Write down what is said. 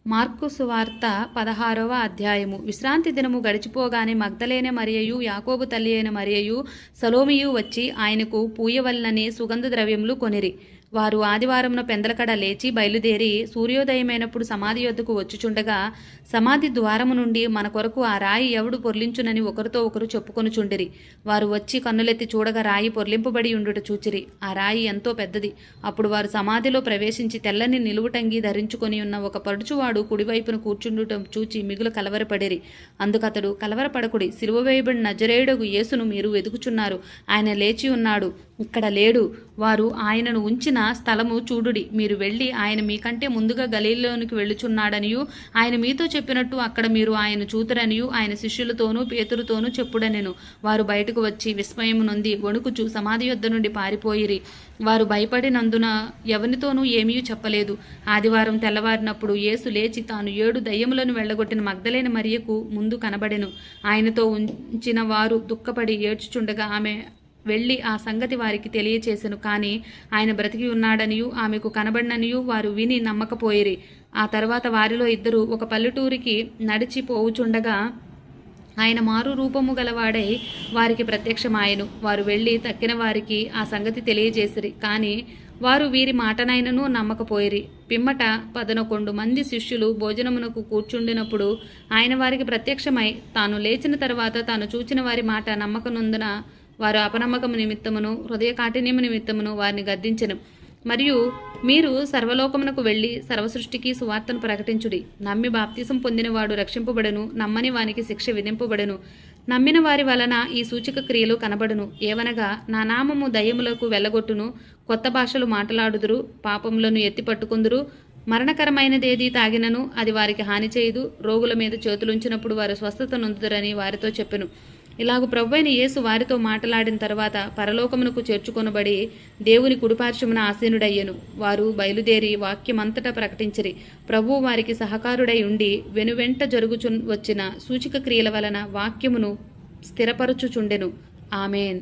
Mark సువార్త 16వ అధ్యాయము. విశ్రాంతి దినము గడిచిపోగానే మగ్దలేనే మరియయు యాకోబు తల్లి అయిన మరియయు సలోమియు వచ్చి ఆయనకు పూయవలనని సుగంధ ద్రవ్యములు కొనిరి. వారు ఆదివారమున పెందలకడ లేచి బయలుదేరి సూర్యోదయమైనప్పుడు సమాధి యొద్దకు వచ్చుచుండగా సమాధి ద్వారము నుండి మన కొరకు ఆ రాయి ఎవడు పొర్లించునని ఒకరితో ఒకరు చెప్పుకొనుచుండిరి. వారు వచ్చి కన్నులెత్తి చూడగా రాయి పొర్లింపబడి ఉండుట చూచిరి. ఆ రాయి ఎంతో పెద్దది. అప్పుడు వారు సమాధిలో ప్రవేశించి తెల్లని నిలువుటంగి ధరించుకొని ఉన్న ఒక పడుచువాడు కుడివైపున కూర్చుండుట చూచి మిగులు కలవరపడిరి. అందుకతడు, కలవరపడకుడి, సిలువ వేయబడిన నజరేయుడగు యేసును మీరు వెతుకుచున్నారు. ఆయన లేచి ఉన్నాడు, ఇక్కడ లేడు. వారు ఆయనను ఉంచిన స్థలము చూడుడి. మీరు వెళ్ళి ఆయన మీకంటే ముందుగా గలీలలోనికి వెళ్ళుచున్నాడనియు ఆయన మీతో చెప్పినట్టు అక్కడ మీరు ఆయన చూతురనియు ఆయన శిష్యులతోనూ పేతురుతోనూ చెప్పుడనెను. వారు బయటకు వచ్చి విస్మయము నొంది వణుకుచు సమాధి యొద్ద నుండి పారిపోయిరి. వారు భయపడినందున ఎవరితోనూ ఏమీ చెప్పలేదు. ఆదివారం తెల్లవారినప్పుడు యేసు లేచి తాను 7 దయ్యములను వెళ్ళగొట్టిన మగ్దలేని మరియకు ముందు కనబడెను. ఆయనతో ఉంచిన వారు దుఃఖపడి ఏడ్చుచుండగా ఆమె వెళ్ళి ఆ సంగతి వారికి తెలియచేసెను. కానీ ఆయన బ్రతికి ఉన్నాడనియు ఆమెకు కనబడిననియు వారు విని నమ్మకపోయిరి. ఆ తర్వాత వారిలో 2 ఒక పల్లెటూరికి నడిచి పోవుచుండగా ఆయన మారు రూపము గలవాడై వారికి ప్రత్యక్షమాయెను. వారు వెళ్ళి తక్కిన వారికి ఆ సంగతి తెలియజేసిరి. కానీ వారు వీరి మాటనైనను నమ్మకపోయిరి. పిమ్మట 11 మంది శిష్యులు భోజనమునకు కూర్చుండినప్పుడు ఆయన వారికి ప్రత్యక్షమై తాను లేచిన తర్వాత తాను చూచిన వారి మాట నమ్మకనందున వారు అపనమ్మకము నిమిత్తమును హృదయ కాఠిన్యము నిమిత్తమును వారిని గద్దించెను. మరియు మీరు సర్వలోకమునకు వెళ్ళి సర్వసృష్టికి సువార్తను ప్రకటించుడి. నమ్మి బాప్తిసం పొందినవాడు రక్షింపబడెను, నమ్మని వానికి శిక్ష విధింపబడెను. నమ్మిన వారి వలన ఈ సూచక క్రియలు కనబడును. ఏవనగా నా నామము దయ్యములకు వెళ్ళగొట్టును, కొత్త భాషలు మాట్లాడుదురు, పాపములను ఎత్తి పట్టుకుందురు, మరణకరమైనదేది తాగినను అది వారికి హాని చేయదు, రోగుల మీద చేతులుంచినప్పుడు వారు స్వస్థత నొందుదురని వారితో చెప్పెను. ఇలాగు ప్రభువైన యేసు వారితో మాట్లాడిన తర్వాత పరలోకమునకు చేర్చుకొనబడి దేవుని కుడిపార్శ్వమున ఆసీనుడయ్యెను. వారు బయలుదేరి వాక్యమంతటా ప్రకటించిరి. ప్రభువు వారికి సహకారుడై ఉండి వెనువెంట జరుగుచు వచ్చిన సూచక క్రియల వలన వాక్యమును స్థిరపరచుచుండెను. ఆమేన్.